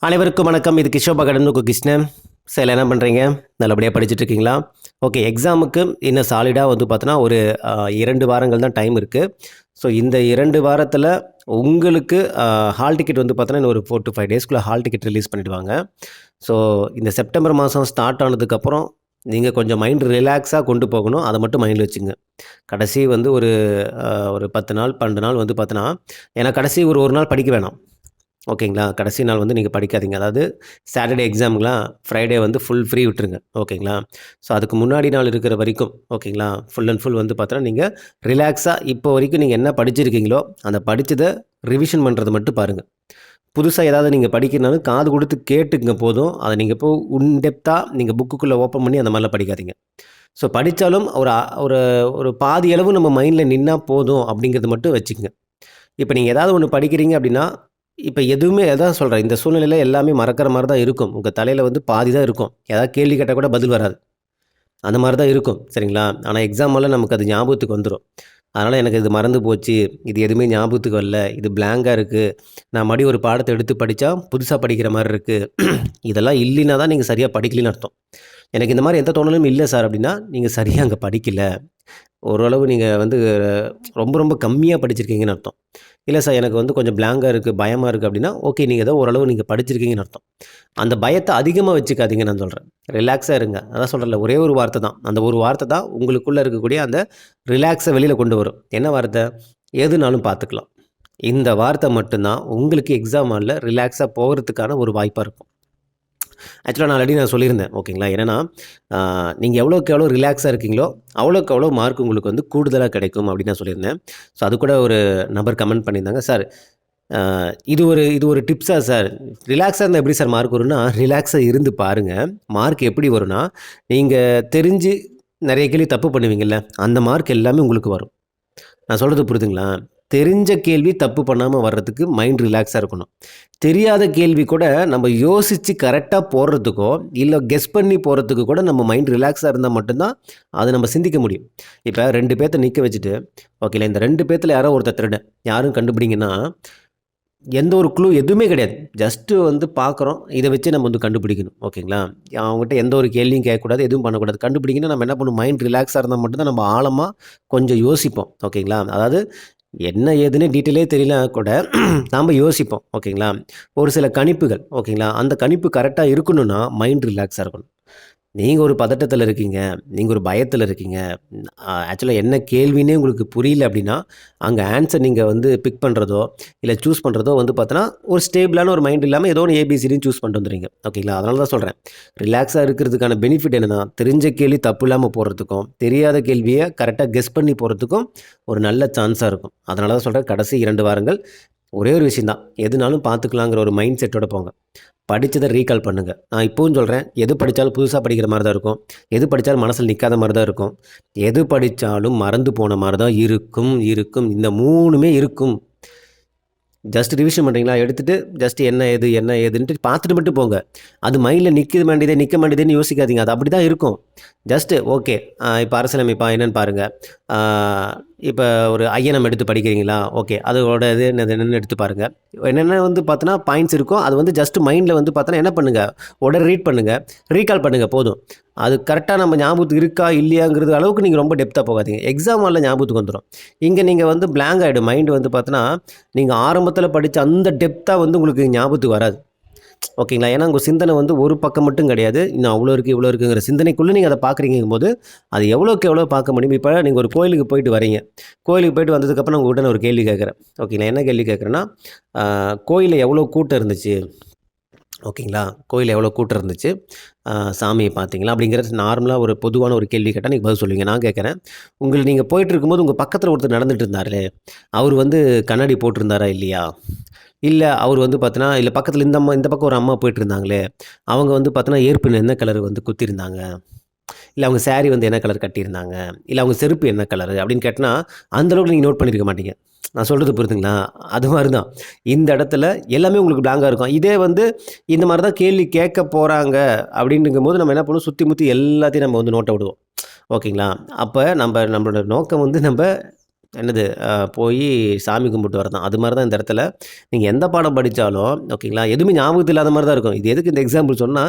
அனைவருக்கும் வணக்கம். இது கிஷோபா கடனுக்கு கிருஷ்ணன். சார் என்ன பண்ணுறீங்க? நல்லபடியாக படிச்சுட்டு இருக்கீங்களா? ஓகே, எக்ஸாமுக்கு இன்னும் சாலிடாக வந்து பார்த்தோன்னா ஒரு 2 வாரங்கள் தான் டைம் இருக்குது. ஸோ இந்த 2 வாரத்தில் உங்களுக்கு ஹால் டிக்கெட் வந்து பார்த்தோன்னா இன்னும் ஒரு 4 to 5 டேஸ்க்குள்ளே ஹால் டிக்கெட் ரிலீஸ் பண்ணிடுவாங்க. ஸோ இந்த செப்டம்பர் மாதம் ஸ்டார்ட் ஆனதுக்கப்புறம் நீங்கள் கொஞ்சம் மைண்ட் ரிலாக்ஸாக கொண்டு போகணும். அதை மட்டும் மைண்டில் வச்சுங்க. கடைசி வந்து ஒரு 10 நாள் 12 நாள் வந்து பார்த்தோன்னா, ஏன்னா கடைசி ஒரு நாள் படிக்க வேணாம். ஓகேங்களா? கடைசி நாள் வந்து நீங்க படிக்காதீங்க. அதாவது சாட்டர்டே எக்ஸாம்லாம் ஃப்ரைடே வந்து ஃபுல் ஃப்ரீ விட்டுருங்க. ஓகேங்களா? ஸோ அதுக்கு முன்னாடி நாள் இருக்கிற வரைக்கும் ஓகேங்களா? ஃபுல் அண்ட் ஃபுல் வந்து பார்த்தோன்னா, நீங்க ரிலாக்ஸா இப்போ வரைக்கும் நீங்க என்ன படிச்சிருக்கீங்களோ, அந்த படிச்சத ரிவிஷன் பண்றத மட்டும் பாருங்க. புதுசா ஏதாவது நீங்க படிக்கணும்னாலும் காது குடுத்து கேட்டுக்கங்க போதும். அத நீங்க இப்போ டெப்த்தா நீங்க புக்குக்குள்ள ஓப்பன் பண்ணி அந்த மாரிலாம் படிக்காதீங்க. ஸோ படிச்சாலும் ஒரு ஒரு பாதி அளவு நம்ம மைண்ட்ல நின்னா போதும் அப்படிங்கிறத மட்டும் வச்சுக்கங்க. இப்ப நீங்க ஏதாவது ஒண்ணு படிக்கிறீங்க அப்படின்னா, இப்ப எதுவுமே அதான் சொல்றேன். இந்த சூழ்நிலையில எல்லாமே மறக்கிற மாரி தான் இருக்கும். உங்க தலையில வந்து பாதி தான் இருக்கும். ஏதாவது கேள்வி கேட்டா கூட பதில் வராது. அந்த மாரி தான் இருக்கும். சரிங்களா? ஆனா எக்ஸாம் ஹால்ல நமக்கு அது ஞாபகத்துக்கு வந்துரும். அதனால எனக்கு இது மறந்து போச்சு. இது எதுவுமே ஞாபகத்துக்கு வரல. இது பிளாங்கா இருக்கு. நான் மறுபடியும் ஒரு பாடத்த எடுத்து படிச்சா, புதுசா படிக்கிற மாரி இருக்கு. இதெல்லாம் இல்லைனா தான் நீங்க சரியா படிக்கலன்னு அர்த்தம். எனக்கு இந்த மாரி எந்த தோணலும் இல்ல சார் அப்படின்னா, நீங்க சரியா அங்க படிக்கல. ஓரளவு நீங்க வந்து ரொம்ப ரொம்ப கம்மியா படிச்சிருக்கீங்கன்னு அர்த்தம். இல்ல சார் எனக்கு வந்து கொஞ்சம் பிளாங்கா இருக்கு, பயமா இருக்கு அப்படின்னா, ஓகே நீங்க ஏதோ ஓரளவு நீங்க படிச்சிருக்கீங்கன்னு அர்த்தம். அந்த பயத்த அதிகமா வச்சுக்காதீங்கன்னு நான் சொல்றேன். ரிலாக்ஸா இருங்க. அதான் சொல்றேன்ல ஒரே ஒரு வார்த்த தான். அந்த ஒரு வார்த்த தான் உங்களுக்குள்ள இருக்கக்கூடிய அந்த ரிலாக்ஸ வெளியில கொண்டு வரும். என்ன வார்த்த? எதுனாலும் பார்த்துக்கலாம். இந்த வார்த்த மட்டும் தான் உங்களுக்கு எக்ஸாம் ஹால்ல ரிலாக்ஸா போகறதுக்கான ஒரு வாய்ப்பா இருக்கும். ஆக்சுவலா நான் ஆல்ரெடி நான் சொல்லியிருந்தேன். ஓகேங்களா? என்னன்னா, நீங்க எவ்வளோக்கு எவ்வளோ ரிலாக்ஸா இருக்கீங்களோ, அவ்வளோக்கு அவ்வளோ மார்க் உங்களுக்கு வந்து கூடுதலா கிடைக்கும் அப்படின்னு நான் சொல்லியிருந்தேன். ஸோ அது கூட ஒரு நபர் கமெண்ட் பண்ணியிருந்தாங்க. சார் இது ஒரு டிப்ஸா சார்? ரிலாக்ஸா இருந்தா எப்படி சார் மார்க் வரும்னா, ரிலாக்ஸா இருந்து பாருங்க. மார்க் எப்படி வரும்னா, நீங்க தெரிஞ்சு நெறைய கேள்வி தப்பு பண்ணுவீங்கல்ல, அந்த மார்க் எல்லாமே உங்களுக்கு வரும். நான் சொல்றது புரியுதுங்களா? தெரிஞ்ச கேள்வி தப்பு பண்ணாம வர்றதுக்கு மைண்ட் ரிலாக்ஸா இருக்கணும். தெரியாத கேள்வி கூட நம்ம யோசிச்சு கரெக்ட்டா போடுறதுக்கோ, இல்ல கெஸ் பண்ணி போறதுக்கு கூட நம்ம மைண்ட் ரிலாக்ஸா இருந்தா மட்டும் தான், அத நம்ம சிந்திக்க முடியும். இப்ப 2 பேத்த நிக்க வச்சுட்டு, ஓகேல இந்த 2 பேத்துல யாரோ ஒருத்தர் திருடன். யாருன்னு கண்டுபிடிங்கன்னா, எந்த ஒரு க்ளூ எதுவுமே கிடையாது. ஜஸ்ட் வந்து பார்க்குறோம். இத வச்சு நம்ம வந்து கண்டுபிடிக்கணும். ஓகேங்களா? அவங்ககிட்ட எந்த ஒரு கேள்வியும் கேட்கக்கூடாது. எதுவும் பண்ணக்கூடாது. கண்டுபிடிக்கணும்னா நம்ம என்ன பண்ணணும்? மைண்ட் ரிலாக்ஸா இருந்தா மட்டும் தான் நம்ம ஆழமா கொஞ்சம் யோசிப்போம். ஓகேங்களா? அதாவது என்ன ஏதுன்னு டீட்டெயிலே தெரியலனா கூட நாம யோசிப்போம். ஓகேங்களா? ஒரு சில கணிப்புகள். ஓகேங்களா? அந்த கணிப்பு கரெக்ட்டா இருக்கணும்னா மைண்ட் ரிலாக்ஸா இருக்கணும். நீங்க ஒரு பதட்டத்துல இருக்கீங்க. நீங்க ஒரு பயத்துல இருக்கீங்க. ஆக்சுவலா என்ன கேள்வின்னே உங்களுக்கு புரியல அப்டின்னா, அங்க ஆன்ஸர் நீங்க வந்து பிக் பண்றதோ, இல்ல சூஸ் பண்றதோ வந்து பார்த்தோன்னா, ஒரு ஸ்டேபிளான ஒரு மைண்ட் இல்லாம ஏதோ ஒண்ணு ஏபிசிடின்னு சூஸ் பண்ணிட்டு வந்துர்றீங்க. ஓகேங்களா? அதனால தான் சொல்றேன். ரிலாக்ஸா இருக்கிறதுக்கான பெனிஃபிட் என்னன்னா, தெரிஞ்ச கேள்வி தப்பு இல்லாம போறதுக்கும், தெரியாத கேள்விய கரெக்ட்டா கெஸ் பண்ணி போறதுக்கும் ஒரு நல்ல சான்ஸா இருக்கும். அதனால தான் சொல்றேன் கடைசி 2 வாரங்கள் ஒரே ஒரு விஷயம் தான். எதுனாலும் பார்த்துக்கலாங்கிற ஒரு மைண்ட் செட்டோட போங்க. படிச்சத ரீகால் பண்ணுங்க. நான் இப்பவும் சொல்றேன், எது படிச்சாலும் புதுசா படிக்கிற மாரி தான் இருக்கும். எது படிச்சாலும் மனசுல நிக்காத மாரி தான் இருக்கும். எது படிச்சாலும் மறந்து போன மாரி தான் இருக்கும். இந்த 3மே இருக்கும். ஜஸ்ட் ரிவிஷன் பண்றீங்களா? எடுத்துட்டு ஜஸ்ட் என்ன ஏதுன்ட்டு பார்த்துட்டு மட்டும் போங்க. அது மைண்ட்ல நிக்குது மாட்டேங்குதே, நிக்க மாட்டேங்குதேன்னு யோசிக்காதீங்க. அது அப்படிதான் இருக்கும். Just okay. இப்ப அரசியலமைப்பா என்னன்னு பாருங்க. ஆ இப்ப ஒரு ஐயனம் எடுத்து படிக்கிறீங்களா? ஓகே. அதோட இது என்னன்னு எடுத்து பாருங்க. என்னென்ன வந்து பார்த்தோன்னா, பாயிண்ட்ஸ் இருக்கும். அது வந்து ஜஸ்ட் மைண்ட்ல வந்து பார்த்தோன்னா என்ன பண்ணுங்க, உடனே ரீட் பண்ணுங்க. ரீகால் பண்ணுங்க போதும். அது கரெக்ட்டா நம்ம ஞாபகத்துக்கு இருக்கா, இல்லையாங்கிறது அளவுக்கு நீங்க ரொம்ப டெப்த்தா போகாதீங்க. எக்ஸாம் ஹால்ல ஞாபகத்துக்கு வந்துரும். இங்க நீங்க வந்து பிளாங்க் ஆயிடும். மைண்ட் வந்து பார்த்தோன்னா, நீங்க ஆரம்பத்தில படிச்ச அந்த டெப்த்தா வந்து உங்களுக்கு ஞாபகத்துக்கு வராது. ஓகேங்களா? ஏன்னா உங்க சிந்தனை வந்து ஒரு பக்கம் மட்டும் கிடையாது. இன்னும் அவ்வளோ இருக்கு, இவ்வளோ இருக்குங்கிற சிந்தனைக்குள்ள நீங்க அத பார்க்குறீங்கங்கும்போது, அது எவ்வளோக்கு எவ்வளோ பார்க்க முடியும். இப்ப நீங்க ஒரு கோயிலுக்கு போயிட்டு வரீங்க. கோயிலுக்கு போயிட்டு வந்ததுக்கப்புறம் நான் உங்ககிட்ட நான் ஒரு கேள்வி கேட்கிறேன். ஓகேங்களா? என்ன கேள்வி கேட்கிறேன்னா, ஆ கோயில்ல எவ்வளோ கூட்டம் இருந்துச்சு? ஓகேங்களா? கோயில்ல எவ்வளோ கூட்டம் இருந்துச்சு? சாமிய பார்த்தீங்களா? அப்படிங்கிறது நார்மலா ஒரு பொதுவான ஒரு கேள்வி கேட்டா நீங்க பதில் சொல்லுவீங்க. நான் கேட்கிறேன், நீங்க போயிட்டுருக்கும்போது உங்க பக்கத்துல ஒருத்தர் நடந்துட்டு இருந்தாரே, அவரு வந்து கண்ணாடி போட்டிருந்தாரா இல்லையா? இல்ல அவரு வந்து பார்த்தீன்னா, இல்ல பக்கத்துல இந்த பக்கம் ஒரு அம்மா போயிட்டுருந்தாங்களே, அவங்க வந்து பார்த்தீன்னா, ஏர்பின் என்ன கலர் வந்து குத்திருந்தாங்க? இல்ல அவங்க சாரி வந்து என்ன கலர் கட்டியிருந்தாங்க? இல்ல அவங்க செருப்பு என்ன கலரு? அப்படின்னு கேட்டனா, அந்த அளவுக்கு நீங்க நோட் பண்ணியிருக்க மாட்டீங்க. நான் சொல்றது புரியுதுங்களா? அது மாரி தான். இந்த இடத்துல எல்லாமே உங்களுக்கு பிளாங்கா இருக்கும். இதே வந்து இந்த மாரி தான் கேள்வி கேட்க போறாங்க அப்படின்னுங்கும்போது, நம்ம என்ன பண்ணுவோம், சுத்தி முத்தி எல்லாத்தையும் நம்ம வந்து நோட்ட விடுவோம். ஓகேங்களா? அப்ப நம்மளோட நோக்கம் வந்து என்னது போய் சாமி கும்பிட்டு வரதான். அது மாரி தான் இந்த இடத்துல நீங்க எந்த பாடம் படிச்சாலும் ஓகேங்களா, எதுவுமே ஞாபகத்துல இல்லாத மாரி தான் இருக்கும். இது எதுக்கு இந்த எக்ஸாம்பிள் சொன்னா,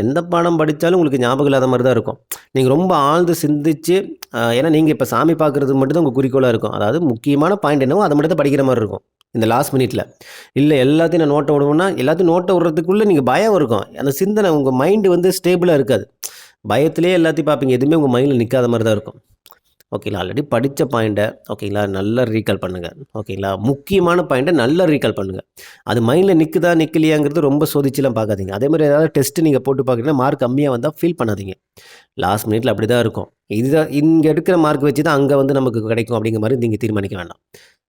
எந்த பாடம் படிச்சாலும் உங்களுக்கு ஞாபகம் இல்லாத மாரி தான் இருக்கும். நீங்க ரொம்ப ஆழ்ந்து சிந்திச்சு ஏன்னா நீங்க இப்ப சாமி பார்க்குறது மட்டும் தான் உங்க குறிக்கோளா இருக்கும். அதாவது முக்கியமான பாயிண்ட் என்னவோ அத மட்டும் தான் படிக்கிற மாரி இருக்கும். இந்த லாஸ்ட் மினிட்ல. இல்ல எல்லாத்தையும் நான் நோட்ட விடுவேன்னா, எல்லாத்தையும் நோட்ட விடுறதுக்குள்ள நீங்க பயம் இருக்கும். அந்த சிந்தனை உங்க மைண்ட் வந்து ஸ்டேபிளா இருக்காது. பயத்திலேயே எல்லாத்தையும் பார்ப்பீங்க. எதுவுமே உங்க மைண்ட்ல நிக்காத மாரி தான் இருக்கும். ஓகேங்களா? ஆல்ரெடி படிச்ச பாயிண்ட்ட ஓகேங்களா, நல்லா ரீகால் பண்ணுங்க. ஓகேங்களா? முக்கியமான பாயிண்ட்ட நல்லா ரீகால் பண்ணுங்க. அது மைண்ட்ல நிக்குதா, நிக்கலையாங்கிறது ரொம்ப சோதிச்சுலாம் பார்க்காதீங்க. அதேமாரி ஏதாவது டெஸ்ட் நீங்க போட்டு பார்க்குறீங்கன்னா, மார்க் கம்மியா வந்தா ஃபீல் பண்ணாதீங்க. லாஸ்ட் மினிட்ல அப்படிதான் இருக்கும். இதுதான் இங்க எடுக்கிற மார்க் வச்சு தான் அங்க வந்து நமக்கு கிடைக்கும் அப்படிங்கிற மாரி நீங்க தீர்மானிக்க வேண்டாம்.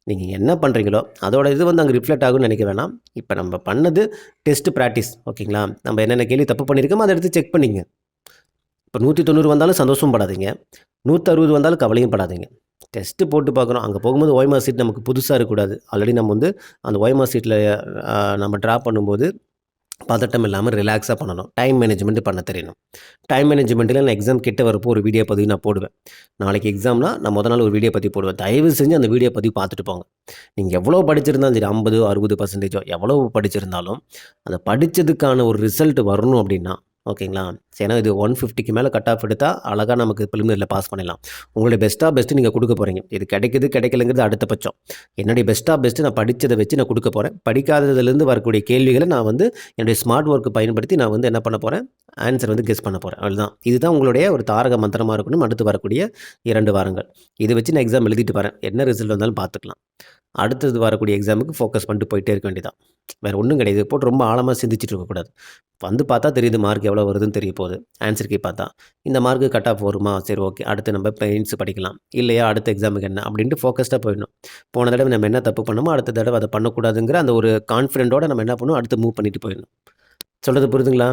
நீங்க என்ன பண்றீங்களோ, அதோட இது வந்து அங்க ரிஃப்ளெக்ட் ஆகும்னு நினைக்க வேணாம். இப்ப நம்ம பண்ணது டெஸ்ட் பிராக்டிஸ் ஓகேங்களா? நம்ம என்னென்ன கேள்வி தப்பு பண்ணியிருக்கோமோ, அத எடுத்து செக் பண்ணிக்கங்க. இப்ப 190 வந்தாலும் சந்தோஷமும் படாதீங்க. 160 வந்தாலும் கவலையும் படாதீங்க. டெஸ்ட்டு போட்டு பார்க்குறோம். அங்க போகும்போது ஓஎம்ஆர் சீட் நமக்கு புதுசா இருக்கக்கூடாது. ஆல்ரெடி நம்ம வந்து அந்த ஓஎம்ஆர் சீட்ல நம்ம ட்ரா பண்ணும்போது பதட்டம் இல்லாம ரிலாக்ஸா பண்ணணும். டைம் மேனேஜ்மெண்ட் பண்ண தெரியணும். டைம் மேனேஜ்மெண்ட்ல நான் எக்ஸாம் கிட்ட வரப்போ ஒரு வீடியோ பதிவு நான் போடுவேன். நாளைக்கு எக்ஸாம்னா நான் மொத நாள் ஒரு வீடியோ பதிவு போடுவேன். தயவு செஞ்சு அந்த வீடியோ பதிவு பார்த்துட்டு போங்க. நீங்க எவ்வளோ படிச்சிருந்தாலும் சரி 50, 60% எவ்வளவு படிச்சிருந்தாலும், அந்த படிச்சதுக்கான ஒரு ரிசல்ட் வரணும் அப்படின்னா, ஓகேங்களா? ஏன்னா இது 150க்கு மேல கட் ஆஃப் எடுத்தா அழகா நமக்கு பிரிலிமினரில பாஸ் பண்ணிடலாம். உங்களுடைய பெஸ்ட் நீங்க குடுக்க போறீங்க. இது கிடைக்குது, கிடைக்கலங்கிறது அடுத்த பட்சம். என்னுடைய பெஸ்ட் நான் படிச்சத வச்சு நான் குடுக்க போறேன். படிக்காததிலிருந்து வரக்கூடிய கேள்விகள நான் வந்து என்னுடைய ஸ்மார்ட் ஒர்க் பயன்படுத்தி நான் வந்து என்ன பண்ண போறேன், ஆன்ஸர் வந்து கெஸ் பண்ண போறேன். அவ்வளதான். இதுதான் உங்களுடைய ஒரு தாரக மந்திரமா இருக்கணும். அடுத்து வரக்கூடிய 2 வாரங்கள். இத வச்சு நான் எக்ஸாம் எழுதிட்டு வரேன். என்ன ரிசல்ட் வந்தாலும் பார்த்துக்கலாம். அடுத்தது வரக்கூடிய எக்ஸாமுக்கு ஃபோக்கஸ் பண்ணிட்டு போயிட்டே இருக்க வேண்டியதான். வேற ஒண்ணும் கிடையாது. இத போட்டு ரொம்ப ஆழமா சிந்திச்சுட்டு இருக்கக்கூடாது. வந்து பார்த்தா தெரியுது மார்க் எவ்வளோ வருதுன்னு தெரிய போகுது. ஆன்ஸர் கீ பார்த்தா. இந்த மார்க்கு கட் ஆஃப் வருமா? சரி ஓகே. அடுத்து நம்ம மெயின்ஸ் படிக்கலாம். இல்லையா அடுத்த எக்ஸாமுக்கு என்ன? அப்படின்ட்டு ஃபோக்கஸ்டா போயிடணும். போன தடவ நம்ம என்ன தப்பு பண்ணோமோ, அடுத்த தடவ அத பண்ணக்கூடாதுங்கிற அந்த ஒரு கான்ஃபிடென்ட்டோட நம்ம என்ன பண்ணணும், அடுத்து மூவ் பண்ணிட்டு போயிடணும். சொல்றது புரியுதுங்களா?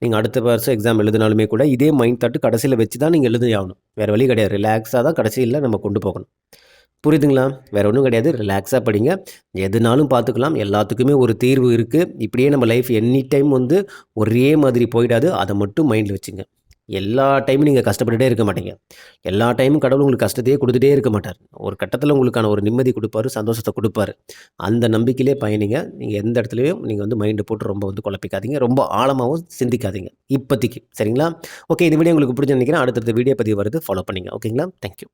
நீங்க அடுத்த வருஷம் எக்ஸாம் எழுதினாலுமே கூட, இதே மைண்ட் தாட் கடைசியில வச்சு தான் நீங்க எழுதி ஆகணும். வேற வழி கிடையாது. ரிலாக்ஸா தான் கடைசியில நம்ம கொண்டு போகணும். புரியுதுங்களா? வேற ஒண்ணும் கிடையாது. ரிலாக்ஸா படிங்க. எதுனாலும் பார்த்துக்கலாம். எல்லாத்துக்குமே ஒரு தீர்வு இருக்கு. இப்படியே நம்ம லைஃப் எனி டைம் வந்து ஒரே மாதிரி போயிடாது. அத மட்டும் மைண்ட்ல வச்சுங்க. எல்லா டைமும் நீங்க கஷ்டப்பட்டுட்டே இருக்க மாட்டீங்க. எல்லா டைமும் கடவுள் உங்களுக்கு கஷ்டத்தையே குடுத்துட்டே இருக்க மாட்டார். ஒரு கட்டத்தில உங்களுக்கான ஒரு நிம்மதி குடுப்பாரு, சந்தோஷத்த குடுப்பாரு. அந்த நம்பிக்கையிலே பயணிங்க. நீங்க எந்த இடத்துலயும் நீங்க வந்து மைண்ட் போட்டு ரொம்ப வந்து குழப்பிக்காதீங்க. ரொம்ப ஆழமாவும் சிந்திக்காதீங்க. இப்பதைக்கு. சரிங்களா? ஓகே. இந்த வீடியோ உங்களுக்கு புடிச்சுதுன்னு நினைக்கிறேன். அடுத்தடுத்த வீடியோ பதிவு வருது. ஃபாலோ பண்ணுங்க. ஓகேங்களா? Thank you.